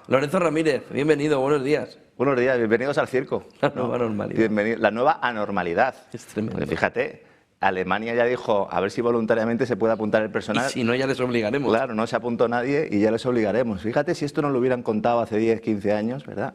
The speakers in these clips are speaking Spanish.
Lorenzo Ramírez, bienvenido, buenos días. Buenos días, bienvenidos al circo. La nueva normalidad. La nueva anormalidad. Es tremendo. Porque fíjate, Alemania ya dijo a ver si voluntariamente se puede apuntar el Y personal. si no, ya les obligaremos. Claro, no se apuntó nadie y ya les obligaremos. Fíjate si esto nos lo hubieran contado hace 10, 15 años, ¿verdad?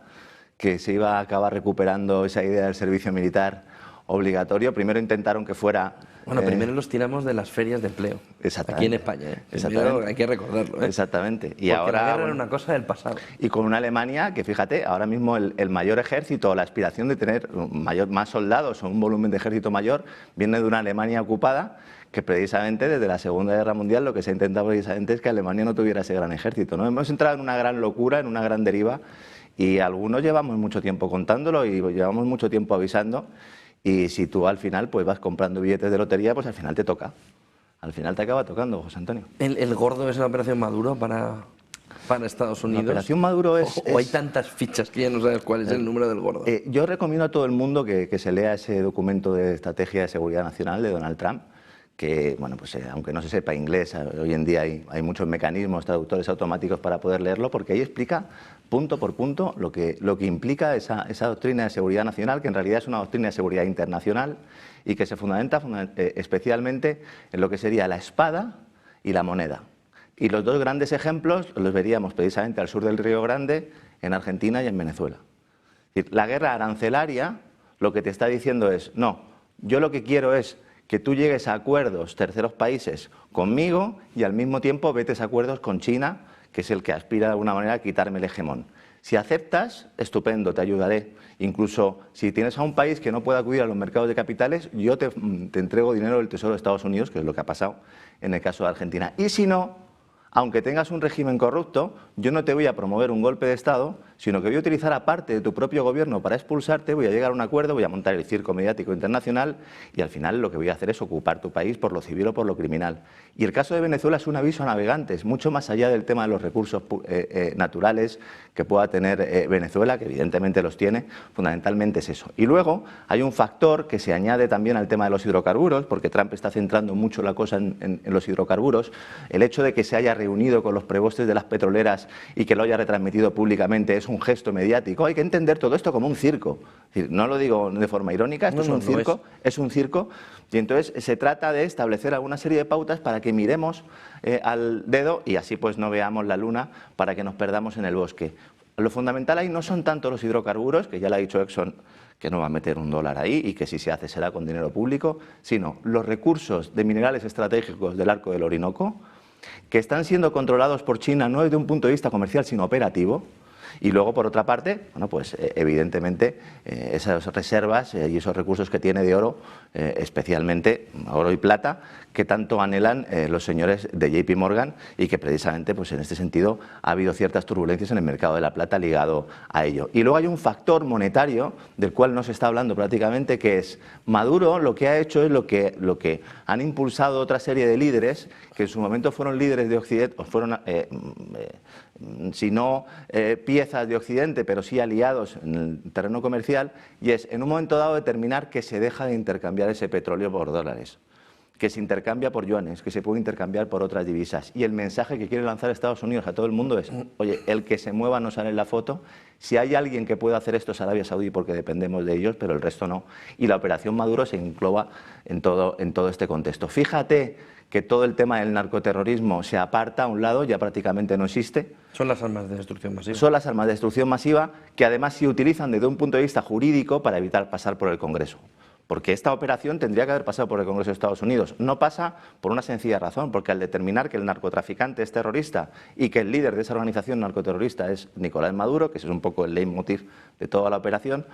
Que se iba a acabar recuperando esa idea del servicio militar obligatorio. Primero intentaron que fuera... Bueno, primero los tiramos de las ferias de empleo. Aquí en España, ¿eh? Primero hay que recordarlo, ¿eh? Exactamente. Y porque ahora, la guerra era una cosa del pasado. Y con una Alemania que, fíjate, ahora mismo el mayor ejército, la aspiración de tener más soldados o un volumen de ejército mayor, viene de una Alemania ocupada, que precisamente desde la Segunda Guerra Mundial lo que se ha intentado precisamente es que Alemania no tuviera ese gran ejército, ¿no? Hemos entrado en una gran locura, en una gran deriva, y algunos llevamos mucho tiempo contándolo y llevamos mucho tiempo avisando. Y si tú al final pues vas comprando billetes de lotería, pues al final te toca. Al final te acaba tocando, José Antonio. ¿El gordo es la operación Maduro para Estados Unidos? La operación Maduro ¿O hay tantas fichas que ya no sabes cuál es el número del gordo? Yo recomiendo a todo el mundo que se lea ese documento de Estrategia de Seguridad Nacional de Donald Trump, que, bueno, pues aunque no se sepa inglés, hoy en día hay muchos mecanismos, traductores automáticos para poder leerlo, porque ahí explica punto por punto lo que implica esa doctrina de seguridad nacional, que en realidad es una doctrina de seguridad internacional y que se fundamenta especialmente en lo que sería la espada y la moneda. Y los dos grandes ejemplos los veríamos precisamente al sur del Río Grande, en Argentina y en Venezuela. Es decir, la guerra arancelaria lo que te está diciendo es, no, yo lo que quiero es que tú llegues a acuerdos terceros países conmigo y al mismo tiempo vetes a acuerdos con China, que es el que aspira de alguna manera a quitarme el hegemón. Si aceptas, estupendo, te ayudaré. Incluso si tienes a un país que no pueda acudir a los mercados de capitales, yo te entrego dinero del Tesoro de Estados Unidos, que es lo que ha pasado en el caso de Argentina. Y si no, aunque tengas un régimen corrupto, yo no te voy a promover un golpe de Estado, sino que voy a utilizar aparte de tu propio gobierno para expulsarte, voy a llegar a un acuerdo, voy a montar el circo mediático internacional y al final lo que voy a hacer es ocupar tu país por lo civil o por lo criminal. Y el caso de Venezuela es un aviso a navegantes, mucho más allá del tema de los recursos naturales que pueda tener Venezuela, que evidentemente los tiene, fundamentalmente es eso. Y luego hay un factor que se añade también al tema de los hidrocarburos, porque Trump está centrando mucho la cosa en los hidrocarburos, el hecho de que se haya reunido con los prebostes de las petroleras y que lo haya retransmitido públicamente es un gesto mediático. Hay que entender todo esto como un circo. Es decir, no lo digo de forma irónica, esto es un circo, es un circo, y entonces se trata de establecer alguna serie de pautas para que miremos al dedo y así pues no veamos la luna para que nos perdamos en el bosque. Lo fundamental ahí no son tanto los hidrocarburos, que ya le ha dicho Exxon que no va a meter $1 ahí y que si se hace será con dinero público, sino los recursos de minerales estratégicos del arco del Orinoco, que están siendo controlados por China no desde un punto de vista comercial, sino operativo. Y luego, por otra parte, bueno, pues evidentemente esas reservas y esos recursos que tiene de oro, especialmente oro y plata, que tanto anhelan los señores de JP Morgan y que precisamente pues en este sentido ha habido ciertas turbulencias en el mercado de la plata ligado a ello. Y luego hay un factor monetario del cual no se está hablando prácticamente, que es Maduro lo que ha hecho es lo que han impulsado otra serie de líderes que en su momento fueron líderes de Occidente, o fueron si no piezas de Occidente, pero sí aliados en el terreno comercial, y es en un momento dado determinar que se deja de intercambiar ese petróleo por dólares, que se intercambia por yuanes, que se puede intercambiar por otras divisas. Y el mensaje que quiere lanzar Estados Unidos a todo el mundo es, oye, el que se mueva no sale en la foto, si hay alguien que pueda hacer esto es Arabia Saudí porque dependemos de ellos, pero el resto no. Y la operación Maduro se engloba en todo este contexto. Fíjate que todo el tema del narcoterrorismo se aparta a un lado, ya prácticamente no existe. Son las armas de destrucción masiva. Son las armas de destrucción masiva que además se utilizan desde un punto de vista jurídico para evitar pasar por el Congreso. Porque esta operación tendría que haber pasado por el Congreso de Estados Unidos. No pasa por una sencilla razón, porque al determinar que el narcotraficante es terrorista y que el líder de esa organización narcoterrorista es Nicolás Maduro, que ese es un poco el leitmotiv de toda la operación,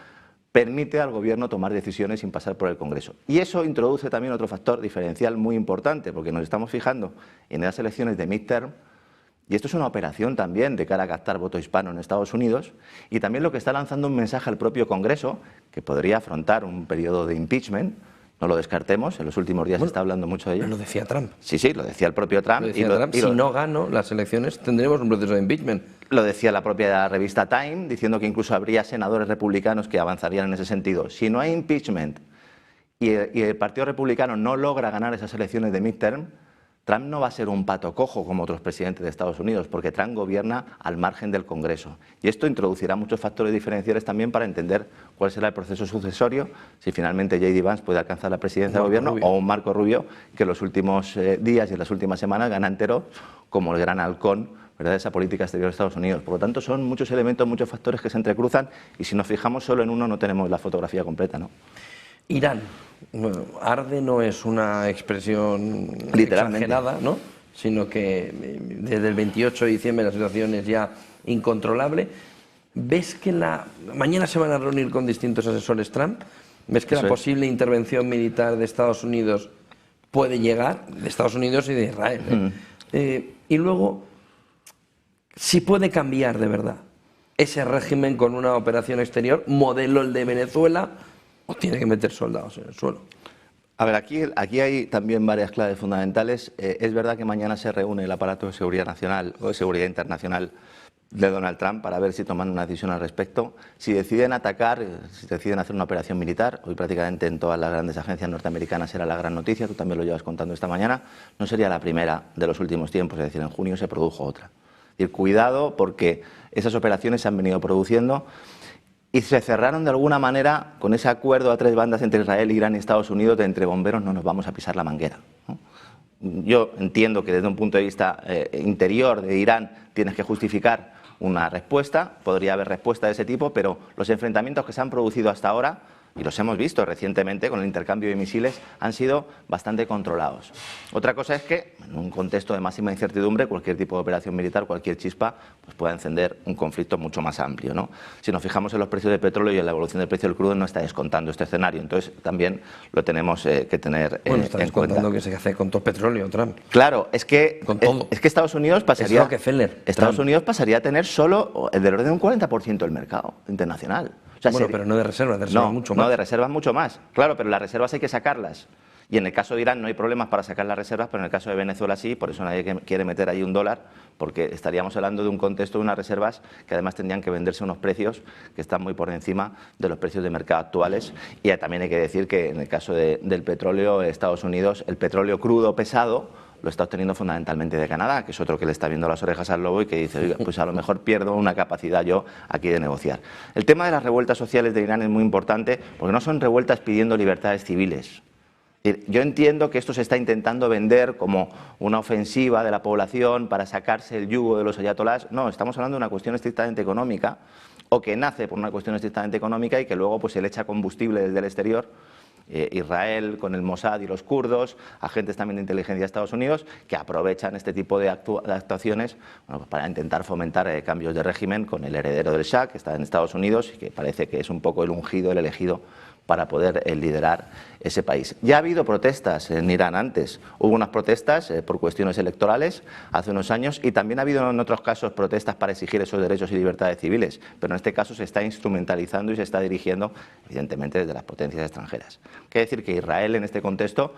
permite al gobierno tomar decisiones sin pasar por el Congreso. Y eso introduce también otro factor diferencial muy importante, porque nos estamos fijando en las elecciones de midterm, y esto es una operación también de cara a captar voto hispano en Estados Unidos, y también lo que está lanzando un mensaje al propio Congreso, que podría afrontar un periodo de impeachment, no lo descartemos, en los últimos días se está hablando mucho de ello. Lo decía Trump. Sí, sí, lo decía el propio Trump. Si no gano las elecciones, tendremos un proceso de impeachment. Lo decía la propia revista Time, diciendo que incluso habría senadores republicanos que avanzarían en ese sentido. Si no hay impeachment y el Partido Republicano no logra ganar esas elecciones de midterm, Trump no va a ser un pato cojo como otros presidentes de Estados Unidos, porque Trump gobierna al margen del Congreso. Y esto introducirá muchos factores diferenciales también para entender cuál será el proceso sucesorio, si finalmente J.D. Vance puede alcanzar la presidencia del gobierno, o un Marco Rubio que en los últimos días y en las últimas semanas gana entero como el gran halcón, ¿verdad?, de esa política exterior de Estados Unidos. Por lo tanto, son muchos elementos, muchos factores que se entrecruzan, y si nos fijamos solo en uno no tenemos la fotografía completa, ¿no? Irán, bueno, arde no es una expresión exagerada, ¿no?, sino que desde el 28 de diciembre la situación es ya incontrolable. ¿Ves que mañana se van a reunir con distintos asesores Trump? ¿Ves que la posible intervención militar de Estados Unidos puede llegar, de Estados Unidos y de Israel? Y luego, si puede cambiar de verdad ese régimen con una operación exterior, modelo el de Venezuela, o tiene que meter soldados en el suelo. A ver, aquí hay también varias claves fundamentales. Es verdad que mañana se reúne el aparato de seguridad nacional o de seguridad internacional de Donald Trump para ver si toman una decisión al respecto. Si deciden atacar, si deciden hacer una operación militar, hoy prácticamente en todas las grandes agencias norteamericanas era la gran noticia, tú también lo llevas contando esta mañana, no sería la primera de los últimos tiempos, es decir, en junio se produjo otra. Es decir, cuidado, porque esas operaciones se han venido produciendo y se cerraron de alguna manera con ese acuerdo a tres bandas entre Israel, Irán y Estados Unidos de entre bomberos no nos vamos a pisar la manguera, ¿no? Yo entiendo que desde un punto de vista interior de Irán tienes que justificar una respuesta, podría haber respuesta de ese tipo, pero los enfrentamientos que se han producido hasta ahora, y los hemos visto recientemente con el intercambio de misiles, han sido bastante controlados. Otra cosa es que, en un contexto de máxima incertidumbre, cualquier tipo de operación militar, cualquier chispa, pues puede encender un conflicto mucho más amplio, ¿no? Si nos fijamos en los precios del petróleo y en la evolución del precio del crudo, no está descontando este escenario. Entonces, también lo tenemos que tener en cuenta. Está descontando que se hace con todo el petróleo, Trump. Claro, es que Estados Unidos pasaría, Unidos pasaría a tener solo del orden de un 40% del mercado internacional. O sea, bueno, pero no de reservas, mucho más. No, de reservas mucho más. Claro, pero las reservas hay que sacarlas. Y en el caso de Irán no hay problemas para sacar las reservas, pero en el caso de Venezuela sí, por eso nadie quiere meter ahí $1, porque estaríamos hablando de un contexto de unas reservas que además tendrían que venderse a unos precios que están muy por encima de los precios de mercado actuales. Y también hay que decir que en el caso del petróleo, Estados Unidos, el petróleo crudo pesado lo está obteniendo fundamentalmente de Canadá, que es otro que le está viendo las orejas al lobo y que dice, oiga, pues a lo mejor pierdo una capacidad yo aquí de negociar. El tema de las revueltas sociales de Irán es muy importante porque no son revueltas pidiendo libertades civiles. Yo entiendo que esto se está intentando vender como una ofensiva de la población para sacarse el yugo de los ayatolás. No, estamos hablando de una cuestión estrictamente económica, o que nace por una cuestión estrictamente económica y que luego pues se le echa combustible desde el exterior. Israel con el Mossad y los kurdos, agentes también de inteligencia de Estados Unidos, que aprovechan este tipo de actuaciones, bueno, pues para intentar fomentar cambios de régimen con el heredero del Shah, que está en Estados Unidos y que parece que es un poco el ungido, el elegido para poder liderar ese país. Ya ha habido protestas en Irán antes. Hubo unas protestas por cuestiones electorales hace unos años y también ha habido en otros casos protestas para exigir esos derechos y libertades civiles, pero en este caso se está instrumentalizando y se está dirigiendo evidentemente desde las potencias extranjeras. Quiere decir que Israel en este contexto,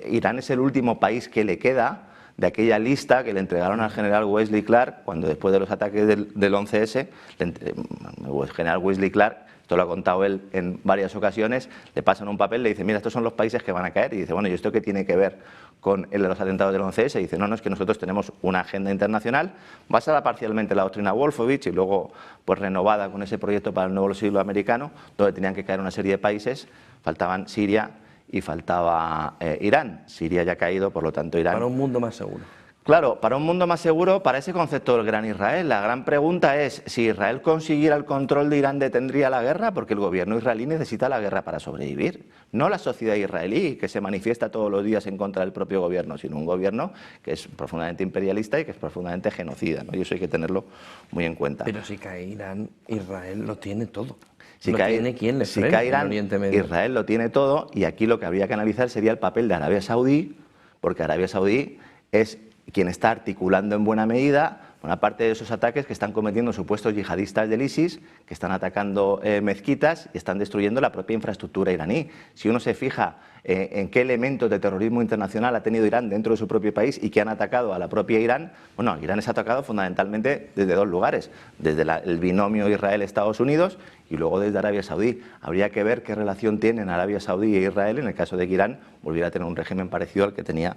Irán es el último país que le queda de aquella lista que le entregaron al general Wesley Clark cuando después de los ataques del 11S, el general Wesley Clark, esto lo ha contado él en varias ocasiones, le pasan un papel, le dice, mira, estos son los países que van a caer, y dice, bueno, ¿y esto qué tiene que ver con los atentados del 11S? Y dice, no, es que nosotros tenemos una agenda internacional basada parcialmente en la doctrina Wolfowitz y luego pues renovada con ese proyecto para el nuevo siglo americano, donde tenían que caer una serie de países, faltaban Siria y faltaba Irán. Siria ya ha caído, por lo tanto Irán... Para un mundo más seguro. Claro, para un mundo más seguro, para ese concepto del Gran Israel, la gran pregunta es si Israel consiguiera el control de Irán, ¿detendría la guerra? Porque el gobierno israelí necesita la guerra para sobrevivir, no la sociedad israelí, que se manifiesta todos los días en contra del propio gobierno, sino un gobierno que es profundamente imperialista y que es profundamente genocida, ¿no? Y eso hay que tenerlo muy en cuenta. Pero si cae Irán, Israel lo tiene todo. Si cae Irán, Israel lo tiene todo, y aquí lo que habría que analizar sería el papel de Arabia Saudí, porque Arabia Saudí es quien está articulando en buena medida una parte de esos ataques que están cometiendo supuestos yihadistas del ISIS, que están atacando mezquitas y están destruyendo la propia infraestructura iraní. Si uno se fija en qué elementos de terrorismo internacional ha tenido Irán dentro de su propio país y que han atacado a la propia Irán, bueno, Irán es atacado fundamentalmente desde dos lugares, desde el binomio Israel-Estados Unidos y luego desde Arabia Saudí. Habría que ver qué relación tienen Arabia Saudí e Israel en el caso de que Irán volviera a tener un régimen parecido al que tenía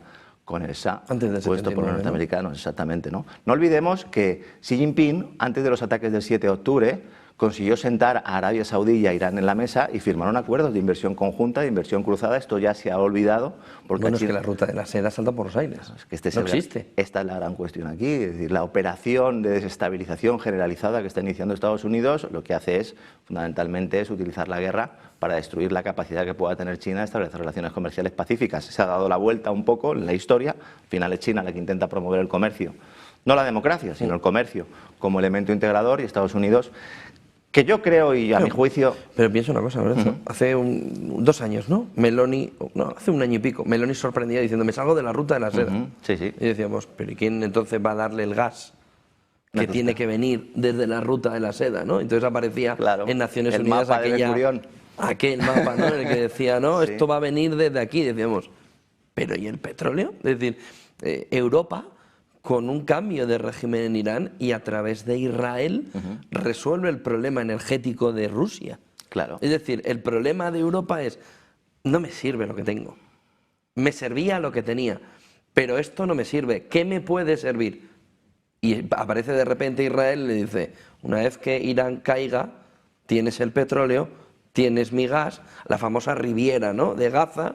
Con el SA, antes del puesto por los 79, norteamericanos, exactamente, ¿no? No olvidemos que Xi Jinping, antes de los ataques del 7 de octubre, consiguió sentar a Arabia Saudí y a Irán en la mesa y firmaron acuerdos de inversión conjunta, de inversión cruzada. Esto ya se ha olvidado. Porque bueno, es que la ruta de la seda salta por los aires. Es que no existe. Esta es la gran cuestión aquí. Es decir, la operación de desestabilización generalizada que está iniciando Estados Unidos lo que hace es, fundamentalmente, es utilizar la guerra para destruir la capacidad que pueda tener China de establecer relaciones comerciales pacíficas. Se ha dado la vuelta un poco en la historia. Al final es China la que intenta promover el comercio. No la democracia, sino el comercio como elemento integrador, y Estados Unidos, que yo creo, y a mi juicio... Pero pienso una cosa, Lorenzo. Hace 2 años, ¿no? Hace un año y pico, Meloni sorprendía diciendo, me salgo de la ruta de la seda. Sí, sí. Y decíamos, ¿pero y quién entonces va a darle el gas que tiene que venir desde la ruta de la seda, ¿no? Entonces aparecía en Naciones Unidas aquel mapa, ¿no? En el que decía, no, esto va a venir desde aquí. Decíamos, ¿pero y el petróleo? Es decir, Europa, con un cambio de régimen en Irán y a través de Israel, resuelve el problema energético de Rusia. Claro. Es decir, el problema de Europa es, no me sirve lo que tengo, me servía lo que tenía, pero esto no me sirve, ¿qué me puede servir? Y aparece de repente Israel y le dice, una vez que Irán caiga, tienes el petróleo, tienes mi gas, la famosa Riviera, ¿no?, de Gaza,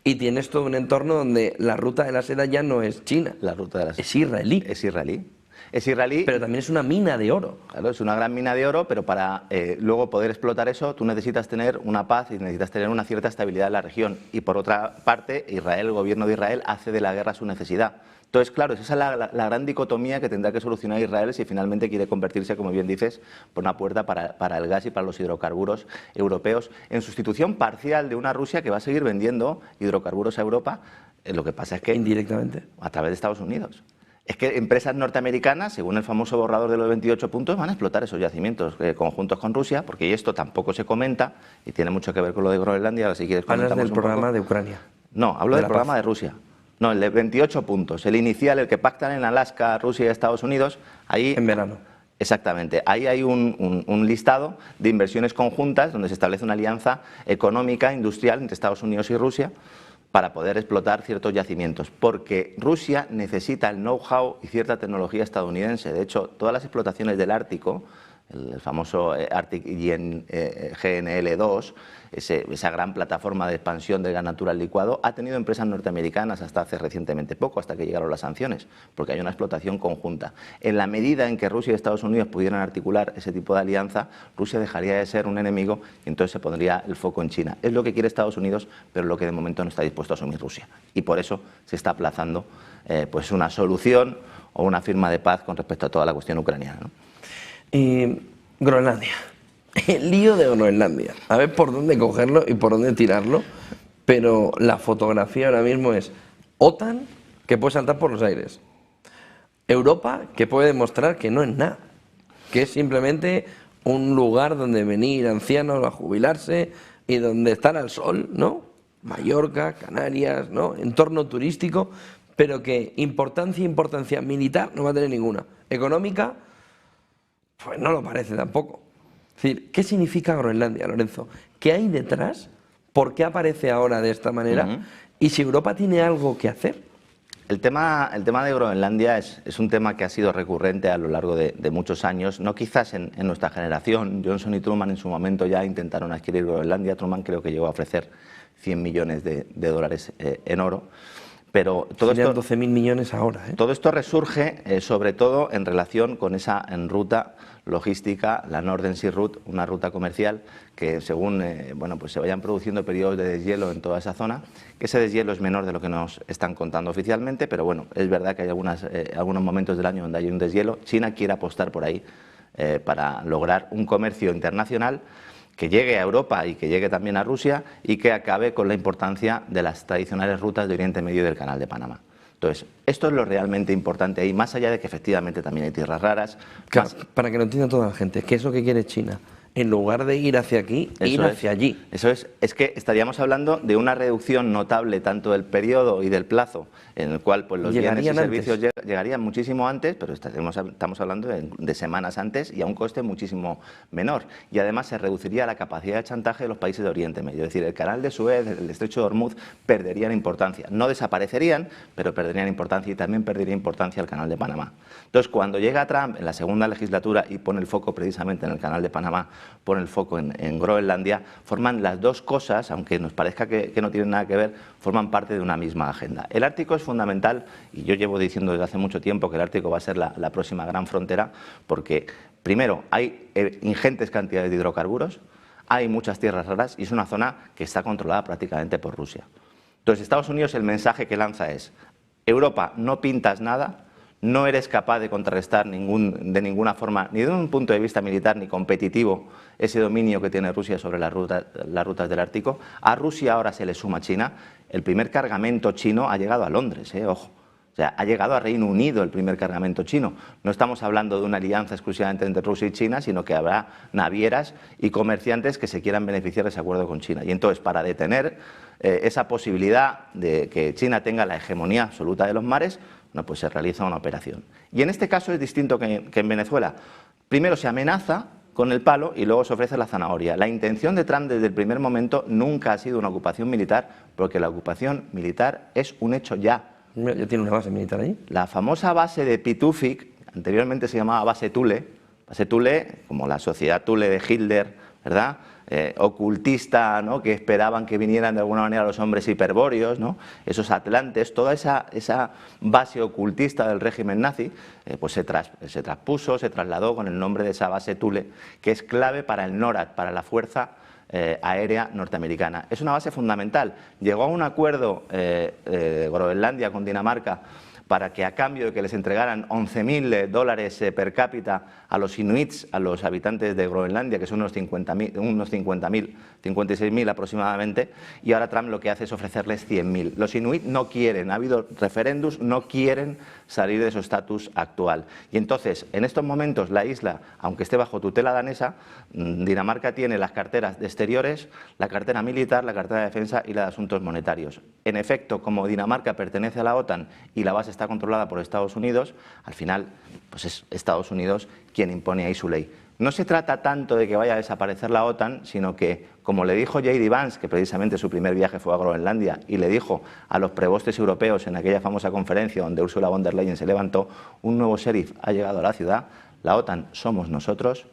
y tienes todo un entorno donde la ruta de la seda ya no es China. La ruta de la seda. Es israelí. Es israelí. Es israelí. Pero también es una mina de oro. Claro, es una gran mina de oro, pero para luego poder explotar eso, tú necesitas tener una paz y necesitas tener una cierta estabilidad en la región. Y por otra parte, Israel, el gobierno de Israel, hace de la guerra su necesidad. Entonces, claro, esa es la gran dicotomía que tendrá que solucionar Israel si finalmente quiere convertirse, como bien dices, por una puerta para el gas y para los hidrocarburos europeos, en sustitución parcial de una Rusia que va a seguir vendiendo hidrocarburos a Europa. Lo que pasa es que... indirectamente. A través de Estados Unidos. Es que empresas norteamericanas, según el famoso borrador de los 28 puntos, van a explotar esos yacimientos conjuntos con Rusia, porque esto tampoco se comenta y tiene mucho que ver con lo de Groenlandia. Ahora, si quieres, ¿hablas del programa de Ucrania? No, hablo del programa de Rusia. No, el de 28 puntos. El inicial, el que pactan en Alaska, Rusia y Estados Unidos, ahí... En verano. Exactamente. Ahí hay un listado de inversiones conjuntas donde se establece una alianza económica, industrial entre Estados Unidos y Rusia para poder explotar ciertos yacimientos, porque Rusia necesita el know-how y cierta tecnología estadounidense. De hecho, todas las explotaciones del Ártico, el famoso Arctic GNL2, esa gran plataforma de expansión del gas natural licuado, ha tenido empresas norteamericanas hasta hace recientemente poco, hasta que llegaron las sanciones, porque hay una explotación conjunta. En la medida en que Rusia y Estados Unidos pudieran articular ese tipo de alianza, Rusia dejaría de ser un enemigo y entonces se pondría el foco en China. Es lo que quiere Estados Unidos, pero lo que de momento no está dispuesto a asumir Rusia. Y por eso se está aplazando pues una solución o una firma de paz con respecto a toda la cuestión ucraniana, ¿no? Groenlandia. El lío de Groenlandia. A ver por dónde cogerlo y por dónde tirarlo, pero la fotografía ahora mismo es OTAN, que puede saltar por los aires. Europa, que puede demostrar que no es nada, que es simplemente un lugar donde venir ancianos a jubilarse y donde estar al sol, ¿no? Mallorca, Canarias, ¿no? Entorno turístico, pero que importancia militar no va a tener ninguna. Económica, pues no lo parece tampoco. Es decir, ¿qué significa Groenlandia, Lorenzo? ¿Qué hay detrás? ¿Por qué aparece ahora de esta manera? Y si Europa tiene algo que hacer. El tema de Groenlandia es un tema que ha sido recurrente a lo largo de muchos años, no quizás en nuestra generación. Johnson y Truman en su momento ya intentaron adquirir Groenlandia. Truman creo que llegó a ofrecer 100 millones de dólares en oro. Pero todo serían 12.000 millones ahora, ¿eh? Todo esto resurge sobre todo en relación con esa ruta logística, la Northern Sea Route, una ruta comercial que según bueno, pues se vayan produciendo periodos de deshielo en toda esa zona, que ese deshielo es menor de lo que nos están contando oficialmente, pero bueno, es verdad que hay algunos momentos del año donde hay un deshielo. China quiere apostar por ahí para lograr un comercio internacional que llegue a Europa y que llegue también a Rusia y que acabe con la importancia de las tradicionales rutas de Oriente Medio y del Canal de Panamá. Entonces, esto es lo realmente importante ahí, más allá de que efectivamente también hay tierras raras. Claro, para que lo entienda toda la gente, ¿qué es lo que quiere China? en lugar de ir hacia aquí, ir hacia allí. Eso es que estaríamos hablando de una reducción notable tanto del periodo y del plazo en el cual pues, los bienes y servicios llegarían muchísimo antes, pero estamos hablando de semanas antes y a un coste muchísimo menor. Y además se reduciría la capacidad de chantaje de los países de Oriente Medio. Es decir, el canal de Suez, el estrecho de Hormuz perderían importancia. No desaparecerían, pero perderían importancia, y también perdería importancia el canal de Panamá. Entonces, cuando llega Trump en la segunda legislatura y pone el foco precisamente en el canal de Panamá, pone el foco en Groenlandia, forman las dos cosas, aunque nos parezca que no tienen nada que ver, forman parte de una misma agenda. El Ártico es fundamental, y yo llevo diciendo desde hace mucho tiempo que el Ártico va a ser la próxima gran frontera, porque primero hay ingentes cantidades de hidrocarburos, hay muchas tierras raras y es una zona que está controlada prácticamente por Rusia. Entonces, Estados Unidos, el mensaje que lanza es: Europa, no pintas nada, no eres capaz de contrarrestar de ninguna forma, ni desde un punto de vista militar ni competitivo, ese dominio que tiene Rusia sobre las rutas del Ártico. A Rusia ahora se le suma China. El primer cargamento chino ha llegado a Londres, ojo. O sea, ha llegado a Reino Unido el primer cargamento chino. No estamos hablando de una alianza exclusivamente entre Rusia y China, sino que habrá navieras y comerciantes que se quieran beneficiar de ese acuerdo con China. Y entonces, para detener esa posibilidad de que China tenga la hegemonía absoluta de los mares, bueno, pues se realiza una operación. Y en este caso es distinto que en Venezuela. Primero se amenaza con el palo y luego se ofrece la zanahoria. La intención de Trump desde el primer momento nunca ha sido una ocupación militar, porque la ocupación militar es un hecho ya. ¿Ya tiene una base militar ahí? La famosa base de Pitufik, anteriormente se llamaba base Thule, como la sociedad Thule de Hitler, ¿verdad? Ocultista, ¿no? Que esperaban que vinieran de alguna manera los hombres hiperbóreos, ¿no? Esos atlantes, toda esa base ocultista del régimen nazi, pues se traspuso, se trasladó con el nombre de esa base Thule, que es clave para el NORAD, para la fuerza aérea norteamericana. Es una base fundamental. Llegó a un acuerdo Groenlandia con Dinamarca para que, a cambio de que les entregaran $11.000 per cápita a los inuits, a los habitantes de Groenlandia, que son unos 56.000 aproximadamente, y ahora Trump lo que hace es ofrecerles 100.000. Los inuit no quieren, ha habido referéndums, no quieren salir de su estatus actual. Y entonces, en estos momentos, la isla, aunque esté bajo tutela danesa, Dinamarca tiene las carteras de exteriores, la cartera militar, la cartera de defensa y la de asuntos monetarios. En efecto, como Dinamarca pertenece a la OTAN y la base está controlada por Estados Unidos, al final pues es Estados Unidos quien impone ahí su ley. No se trata tanto de que vaya a desaparecer la OTAN, sino que, como le dijo J.D. Vance, que precisamente su primer viaje fue a Groenlandia, y le dijo a los prebostes europeos en aquella famosa conferencia donde Ursula von der Leyen se levantó: un nuevo sheriff ha llegado a la ciudad, la OTAN somos nosotros.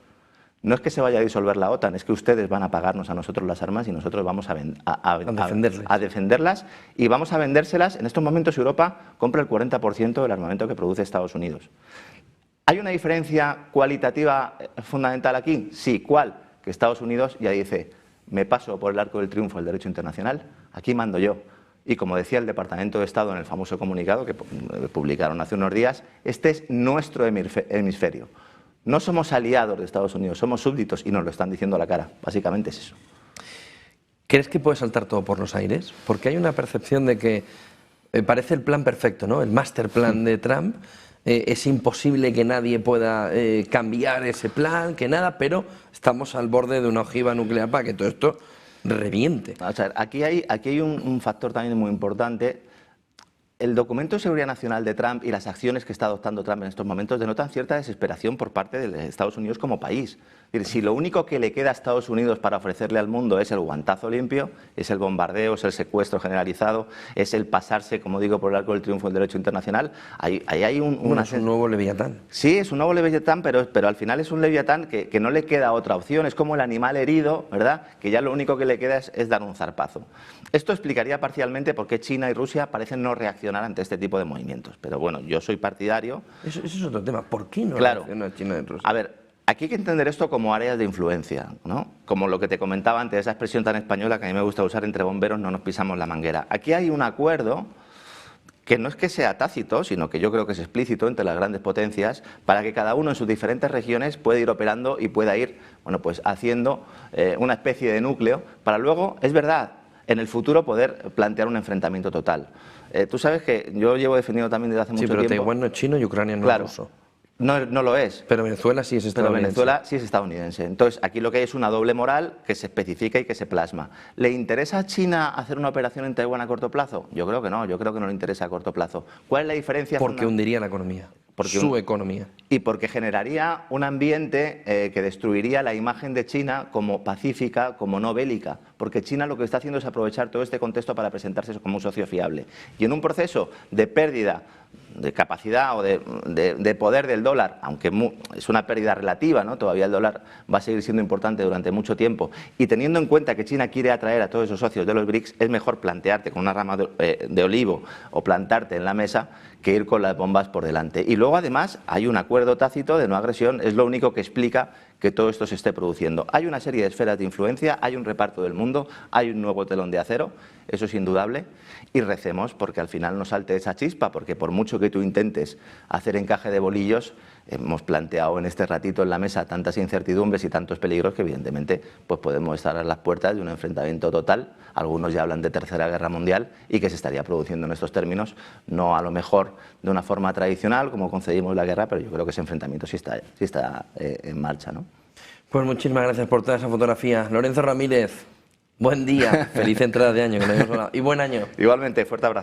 No es que se vaya a disolver la OTAN, es que ustedes van a pagarnos a nosotros las armas y nosotros vamos a defenderlas, y vamos a vendérselas. En estos momentos Europa compra el 40% del armamento que produce Estados Unidos. ¿Hay una diferencia cualitativa fundamental aquí? Sí. ¿Cuál? Que Estados Unidos ya dice: me paso por el arco del triunfo del derecho internacional, aquí mando yo. Y como decía el Departamento de Estado en el famoso comunicado que publicaron hace unos días, este es nuestro hemisferio. No somos aliados de Estados Unidos, somos súbditos, y nos lo están diciendo a la cara. Básicamente es eso. ¿Crees que puede saltar todo por los aires? Porque hay una percepción de que parece el plan perfecto, ¿no? El master plan de Trump. Es imposible que nadie pueda cambiar ese plan, que nada, pero estamos al borde de una ojiva nuclear para que todo esto reviente. O sea, aquí hay un factor también muy importante. El documento de seguridad nacional de Trump y las acciones que está adoptando Trump en estos momentos denotan cierta desesperación por parte de Estados Unidos como país. Es decir, si lo único que le queda a Estados Unidos para ofrecerle al mundo es el guantazo limpio, es el bombardeo, es el secuestro generalizado, es el pasarse, como digo, por el arco del triunfo del derecho internacional, ahí hay es un nuevo Leviatán. Sí, es un nuevo Leviatán, pero al final es un Leviatán que no le queda otra opción. Es como el animal herido, ¿verdad?, que ya lo único que le queda es dar un zarpazo. Esto explicaría parcialmente por qué China y Rusia parecen no reaccionar ante este tipo de movimientos. Pero bueno, yo soy partidario. Eso es otro tema. ¿Por qué no reacciona China y Rusia? A ver, aquí hay que entender esto como áreas de influencia, ¿no? Como lo que te comentaba antes, esa expresión tan española que a mí me gusta usar: entre bomberos no nos pisamos la manguera. Aquí hay un acuerdo que no es que sea tácito, sino que yo creo que es explícito entre las grandes potencias, para que cada uno en sus diferentes regiones pueda ir operando y pueda ir, bueno, pues haciendo una especie de núcleo para luego, es verdad, en el futuro poder plantear un enfrentamiento total. Tú sabes que yo llevo defendiendo también desde hace mucho tiempo... Sí, pero Taiwán no es chino y Ucrania no es ruso. No lo es. Pero Venezuela sí es Pero estadounidense. Venezuela sí es estadounidense. Entonces, aquí lo que hay es una doble moral que se especifica y que se plasma. ¿Le interesa a China hacer una operación en Taiwán a corto plazo? Yo creo que no, yo creo que no le interesa a corto plazo. ¿Cuál es la diferencia? Porque hundiría la economía, su economía. Y porque generaría un ambiente que destruiría la imagen de China como pacífica, como no bélica. Porque China lo que está haciendo es aprovechar todo este contexto para presentarse como un socio fiable. Y en un proceso de pérdida de capacidad o de poder del dólar, aunque es una pérdida relativa, ¿no? Todavía el dólar va a seguir siendo importante durante mucho tiempo, y teniendo en cuenta que China quiere atraer a todos esos socios de los BRICS, es mejor plantearte con una rama de olivo o plantarte en la mesa que ir con las bombas por delante. Y luego, además, hay un acuerdo tácito de no agresión, es lo único que explica que todo esto se esté produciendo. Hay una serie de esferas de influencia, hay un reparto del mundo, hay un nuevo telón de acero, eso es indudable, y recemos porque al final no salte esa chispa, porque por mucho que tú intentes hacer encaje de bolillos, hemos planteado en este ratito en la mesa tantas incertidumbres y tantos peligros que evidentemente pues podemos estar a las puertas de un enfrentamiento total. Algunos ya hablan de tercera guerra mundial y que se estaría produciendo en estos términos, no a lo mejor de una forma tradicional como concebimos la guerra, pero yo creo que ese enfrentamiento sí está en marcha, ¿no? Pues muchísimas gracias por toda esa fotografía. Lorenzo Ramírez, buen día, feliz entrada de año, que no habíamos hablado, y buen año. Igualmente, fuerte abrazo.